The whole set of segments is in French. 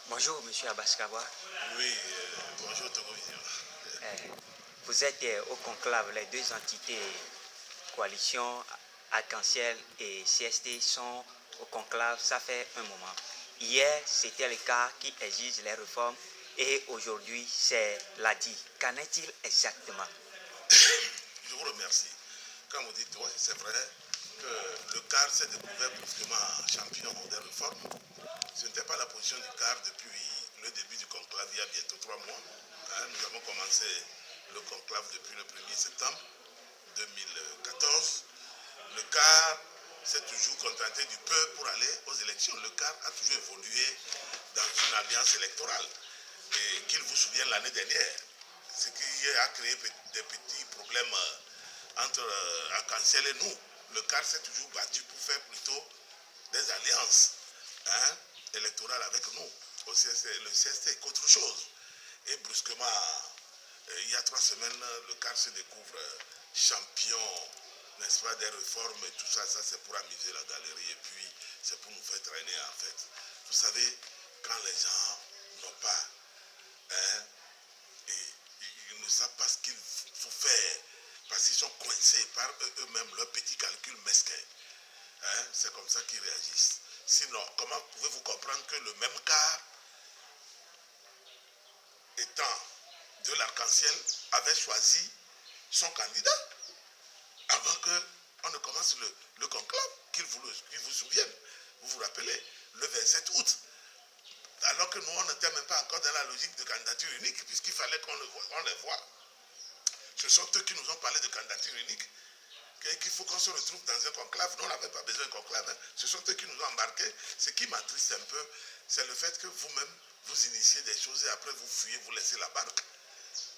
Bonjour, Monsieur Abaskawa. Oui, bonjour Togo Vision. Vous êtes au conclave, les deux entités, coalition Arc-en-Ciel et CST, sont au conclave, ça fait un moment. Hier, c'était le cas qui exige les réformes et aujourd'hui, c'est l'ADI. Qu'en est-il exactement? Je vous remercie. Quand vous dites, oui, c'est vrai que le CAR s'est découvert brusquement champion des réformes. Ce n'était pas la position du CAR depuis le début du conclave, il y a bientôt 3 mois. Nous avons commencé le conclave depuis le 1er septembre 2014. Le CAR s'est toujours contenté du peu pour aller aux élections. Le CAR a toujours évolué dans une alliance électorale. Et qu'il vous souvienne l'année dernière, ce qui a créé des petits problèmes entre Arc-en-Ciel et nous. Le CAR s'est toujours battu pour faire plutôt des alliances électorales avec nous. Le CST qu'autre chose. Et brusquement, il y a 3 semaines, le CAR se découvre champion, n'est-ce pas, des réformes et tout ça. Ça, c'est pour amuser la galerie et puis c'est pour nous faire traîner en fait. Vous savez, quand les gens n'ont pas, et ils ne savent pas ce qu'il faut faire, parce qu'ils sont coincés par eux-mêmes, leurs petits calculs mesquins. C'est comme ça qu'ils réagissent. Sinon, comment pouvez-vous comprendre que le même CAR, étant de l'Arc-en-Ciel, avait choisi son candidat avant qu'on ne commence le conclave, qu'il vous souvienne. Vous vous rappelez, le 27 août, alors que nous, on n'était même pas encore dans la logique de candidature unique, puisqu'il fallait qu'on les voie. Ce sont eux qui nous ont parlé de candidature unique, qu'il faut qu'on se retrouve dans un conclave. Nous, on n'avait pas besoin d'un conclave. Ce sont eux qui nous ont embarqués. Ce qui m'attriste un peu, c'est le fait que vous-même, vous initiez des choses et après vous fuyez, vous laissez la barque.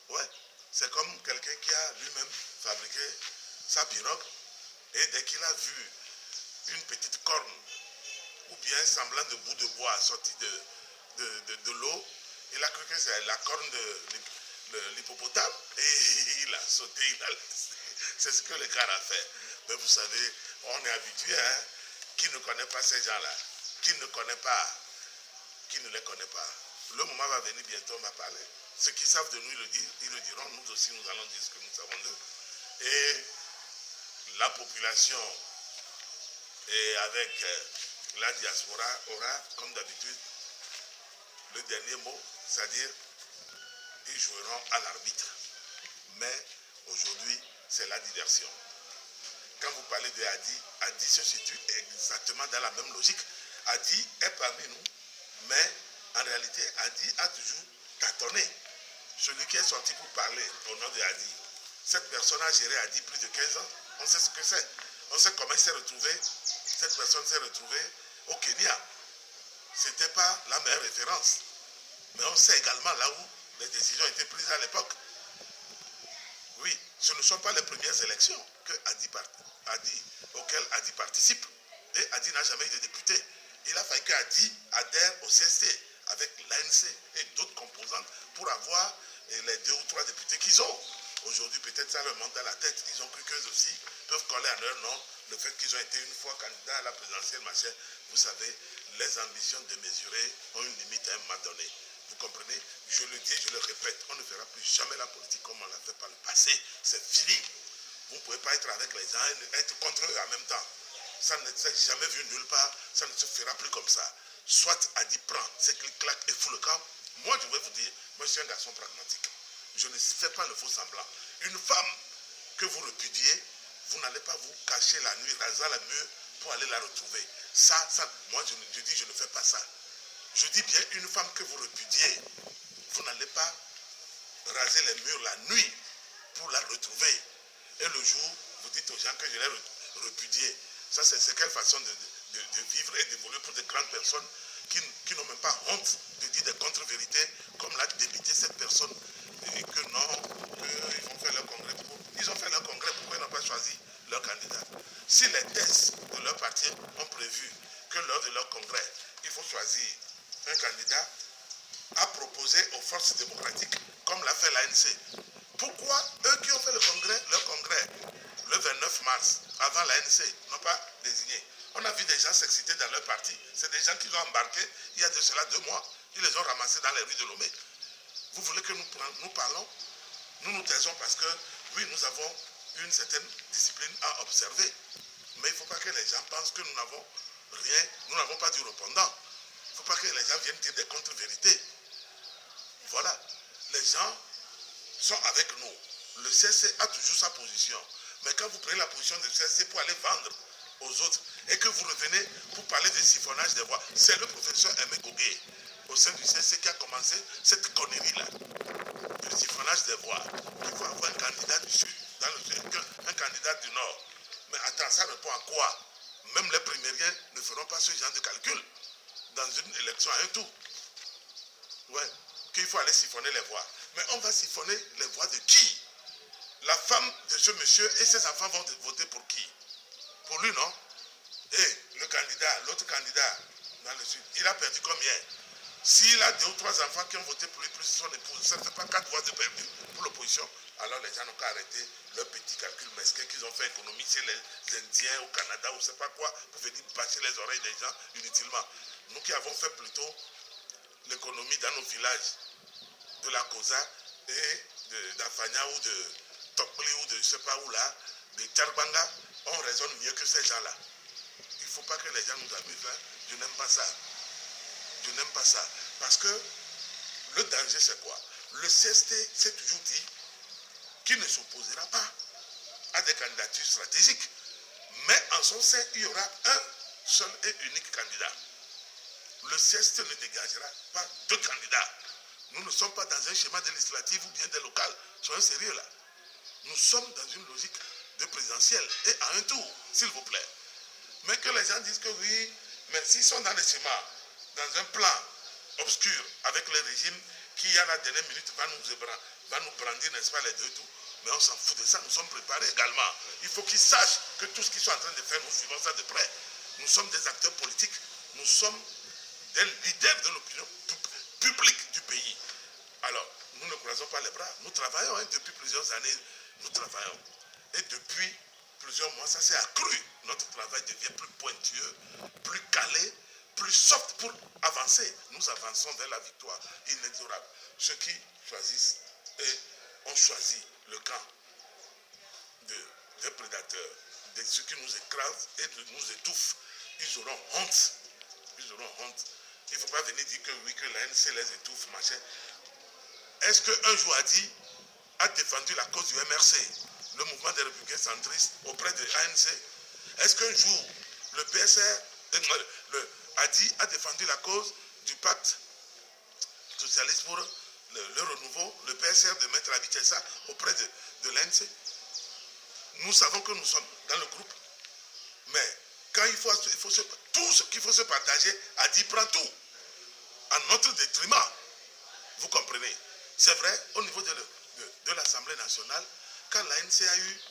Ouais, c'est comme quelqu'un qui a lui-même fabriqué sa pirogue et dès qu'il a vu une petite corne ou bien un semblant de bout de bois sorti de l'eau, il a cru que c'est la corne de l'hippopotame et il a sauté, il a laissé. C'est ce que le CAR a fait. Mais vous savez, on est habitué, qui ne connaît pas ces gens-là, qui ne les connaît pas. Le moment va venir bientôt, on va parler. Ceux qui savent de nous, ils le diront, nous aussi, nous allons dire ce que nous savons d'eux. Et la population, et avec la diaspora, aura, comme d'habitude, le dernier mot, c'est-à-dire, ils joueront à l'arbitre. Mais aujourd'hui, c'est la diversion. Quand vous parlez de Adi, Adi se situe exactement dans la même logique. Adi est parmi nous, mais en réalité, Adi a toujours tâtonné. Celui qui est sorti pour parler au nom de Adi, cette personne a géré Adi plus de 15 ans. On sait ce que c'est. On sait comment il s'est retrouvé. Cette personne s'est retrouvée au Kenya. Ce n'était pas la meilleure référence. Mais on sait également là où les décisions étaient prises à l'époque. Oui, ce ne sont pas les premières élections auxquelles Adi participe. Et Adi n'a jamais été député. Il a fallu qu'Adi adhère au CST avec l'ANC et d'autres composantes pour avoir les 2 ou 3 députés qu'ils ont. Aujourd'hui, peut-être ça leur monte dans la tête. Ils ont cru qu'eux aussi peuvent coller à leur nom le fait qu'ils ont été une fois candidats à la présidentielle, machin. Vous savez, les ambitions démesurées ont une limite à un moment donné. Vous comprenez? Je le dis et je le répète, on ne fera plus jamais la politique comme on l'a fait par le passé. C'est fini. Vous ne pouvez pas être avec les gens et être contre eux en même temps. Ça ne s'est jamais vu nulle part, ça ne se fera plus comme ça. Soit Adi prend, c'est qu'il claque et fout le camp. Moi, je vais vous dire, moi je suis un garçon pragmatique. Je ne fais pas le faux semblant. Une femme que vous répudiez, vous n'allez pas vous cacher la nuit, rasant la mur pour aller la retrouver. Ça, moi je dis, je ne fais pas ça. Je dis bien, une femme que vous répudiez, vous n'allez pas raser les murs la nuit pour la retrouver. Et le jour, vous dites aux gens que je l'ai repudiée. Ça, c'est quelle façon de vivre et d'évoluer pour de grandes personnes qui n'ont même pas honte de dire des contre-vérités, comme l'a débité cette personne, et que non, qu'ils vont faire leur congrès. Ils ont fait leur congrès, pourquoi ils n'ont pas choisi leur candidat? Si les thèses de leur parti ont prévu que lors de leur congrès, il faut choisir un candidat à proposer aux forces démocratiques, comme l'a fait l'ANC, pourquoi eux qui ont fait leur congrès, le 29 mars, avant l'ANC, n'ont pas désigné? On a vu des gens s'exciter dans leur parti. C'est des gens qui l'ont embarqué il y a de cela 2 mois. Ils les ont ramassés dans les rues de Lomé. Vous voulez que nous parlons? Nous nous taisons parce que, oui, nous avons une certaine discipline à observer. Mais il ne faut pas que les gens pensent que nous n'avons rien, nous n'avons pas du répondant. Il ne faut pas que les gens viennent dire des contre-vérités. Voilà. Les gens sont avec nous. Le CSC a toujours sa position. Mais quand vous prenez la position du CSC pour aller vendre aux autres et que vous revenez pour parler de siphonnage des voix, c'est le professeur Aimé Gogué au sein du CSC qui a commencé cette connerie-là. Le siphonnage des voix. Il faut avoir un candidat du Sud, un candidat du Nord. Mais attends, ça répond à quoi? Même les primériens ne feront pas ce genre de calcul dans une élection à un tour. Ouais, qu'il faut aller siphonner les voix. Mais on va siphonner les voix de qui? La femme de ce monsieur et ses enfants vont voter pour qui? Pour lui, non? Et le candidat, l'autre candidat dans le Sud, il a perdu combien? S'il a 2 ou 3 enfants qui ont voté pour lui, plus son épouse, ça ne fait pas 4 voix de perdu pour l'opposition. Alors les gens n'ont qu'à arrêter leur petit calcul mesquin qu'ils ont fait économiser les Indiens au Canada ou je ne sais pas quoi pour venir bâcher les oreilles des gens inutilement. Nous qui avons fait plutôt l'économie dans nos villages de la Kosa et d'Afanya ou de Tokli ou de je ne sais pas où là, de Tcharbanga, on raisonne mieux que ces gens-là. Il ne faut pas que les gens nous amusent. Hein. Je n'aime pas ça. Je n'aime pas ça. Parce que le danger, c'est quoi? Le CST s'est toujours dit qu'il ne s'opposera pas à des candidatures stratégiques. Mais en son sein, il y aura un seul et unique candidat. Le CST ne dégagera pas 2 candidats. Nous ne sommes pas dans un schéma de législative ou bien de local. Soyez sérieux là. Nous sommes dans une logique de présidentielle et à un tour, s'il vous plaît. Mais que les gens disent que oui, mais s'ils sont dans le schéma, dans un plan obscur avec le régime qui, à la dernière minute, va nous brandir, n'est-ce pas, les 2 tours. Mais on s'en fout de ça, nous sommes préparés également. Il faut qu'ils sachent que tout ce qu'ils sont en train de faire, nous suivons ça de près. Nous sommes des acteurs politiques, nous sommes des leaders de l'opinion publique du pays. Alors, nous ne croisons pas les bras. Nous travaillons depuis plusieurs années, nous travaillons. Et depuis plusieurs mois, ça s'est accru. Notre travail devient plus pointueux, plus calé, plus soft pour avancer. Nous avançons vers la victoire inexorable. Ceux qui choisissent et ont choisi le camp des prédateurs, de ceux qui nous écrasent et nous étouffent, ils auront honte. Ils auront honte. Il ne faut pas venir dire que oui, que l'ANC les étouffe, machin. Est-ce qu'un jour a défendu la cause du MRC, le mouvement des républicains centristes, auprès de l'ANC? Est-ce qu'un jour le PSR, a défendu la cause du pacte socialiste pour le renouveau, le PSR de Maître Abitessa auprès de l'ANC? Nous savons que nous sommes dans le groupe. Mais quand tout ce qu'il faut se partager, Adi prend tout. À notre détriment. Vous comprenez? C'est vrai, au niveau de l'Assemblée nationale, quand l'ANC a eu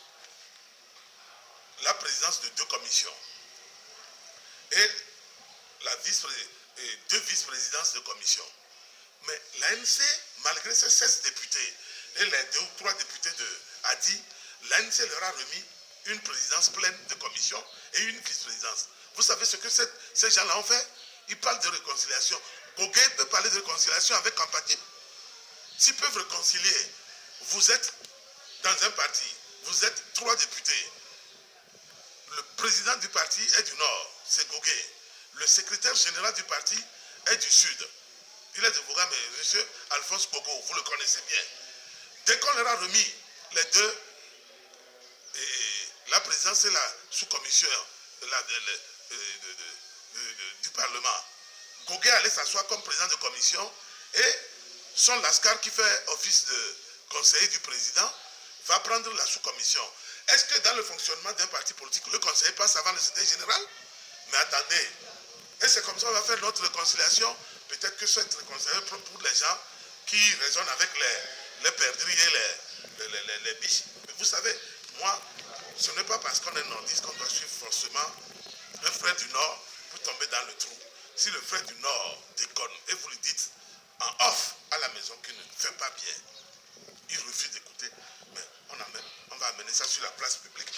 la présidence de 2 commissions et 2 vice-présidences de commission, mais l'ANC, malgré ses 16 députés et les 2 ou 3 députés de Adi, l'ANC leur a remis une présidence pleine de commission et une vice-présidence. Vous savez ce que ces gens-là ont fait? Ils parlent de réconciliation. Gogué peut parler de réconciliation avec empathie. S'ils peuvent réconcilier, vous êtes dans un parti, vous êtes 3 députés. Le président du parti est du Nord, c'est Gogué. Le secrétaire général du parti est du Sud. Il est de Voga, mais M. Alphonse Pogo, vous le connaissez bien. Dès qu'on leur a remis les 2, la présidence et la sous-commission du Parlement, Gogué allait s'asseoir comme président de commission et son Lascar qui fait office de conseiller du président va prendre la sous-commission. Est-ce que dans le fonctionnement d'un parti politique, le conseiller passe avant le secrétaire général? Mais attendez, et c'est comme ça qu'on va faire notre réconciliation. Peut-être que cette réconciliation pour les gens qui raisonnent avec les perdrix et les biches. Mais vous savez, moi, ce n'est pas parce qu'on est nordiste qu'on doit suivre forcément un frère du Nord pour tomber dans le trou. Si le frère du Nord déconne et vous lui dites en off à la maison qu'il ne fait pas bien, il refuse d'écouter, mais on va amener ça sur la place publique